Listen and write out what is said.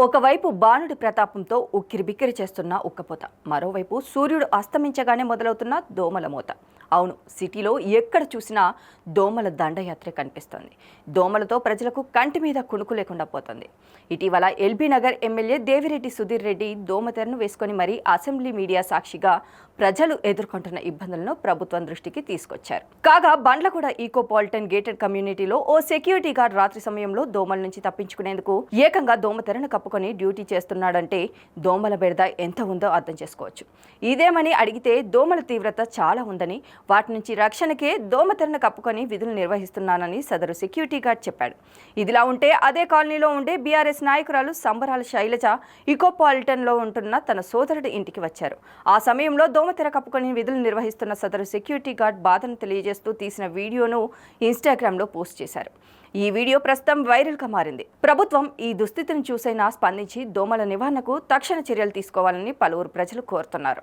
ఒకవైపు బాణుడి ప్రతాపంతో ఉక్కిరిబిక్కిరి చేస్తున్న ఉక్కపోత, మరోవైపు సూర్యుడు అస్తమించగానే మొదలవుతున్న దోమల మోత. అవును, సిటీలో ఎక్కడ చూసినా దోమల దండయాత్ర కనిపిస్తోంది. దోమలతో ప్రజలకు కంటి మీద కునుకు లేకుండా పోతుంది. ఇటీవల ఎల్బీ నగర్ ఎమ్మెల్యే దేవిరెడ్డి సుధీర్ రెడ్డి దోమతెరను వేసుకొని మరీ అసెంబ్లీ మీడియా సాక్షిగా ప్రజలు ఎదుర్కొంటున్న ఇబ్బందులను ప్రభుత్వం దృష్టికి తీసుకొచ్చారు. కాగా బండ్లగూడ ఈకోపాలిటన్ గేటెడ్ కమ్యూనిటీలో ఓ సెక్యూరిటీ గార్డ్ రాత్రి సమయంలో దోమల నుంచి తప్పించుకునేందుకు ఏకంగా దోమతెరను కప్పుకొని డ్యూటీ చేస్తున్నాడంటే దోమల బెడద ఎంత ఉందో అర్థం చేసుకోవచ్చు. ఇదేమని అడిగితే దోమల తీవ్రత చాలా ఉందని, వాటి నుంచి రక్షణకే దోమతెరను కప్పుకొని విధులు నిర్వహిస్తున్నానని సదరు సెక్యూరిటీ గార్డ్ చెప్పాడు. ఇదిలా ఉంటే అదే కాలనీలో ఉండే బీఆర్ఎస్ నాయకురాలు సంబరాల శైలజ ఈకోపాలిటన్లో ఉంటున్న తన సోదరుడి ఇంటికి వచ్చారు. ఆ సమయంలో దోమతెర కప్పుకొని విధులు నిర్వహిస్తున్న సదరు సెక్యూరిటీ గార్డ్ బాధను తెలియజేస్తూ తీసిన వీడియోను ఇన్స్టాగ్రామ్లో పోస్ట్ చేశారు. ఈ వీడియో ప్రస్తుతం వైరల్గా మారింది. ప్రభుత్వం ఈ దుస్థితిని చూసైనా స్పందించి దోమల నివారణకు తక్షణ చర్యలు తీసుకోవాలని పలువురు ప్రజలు కోరుతున్నారు.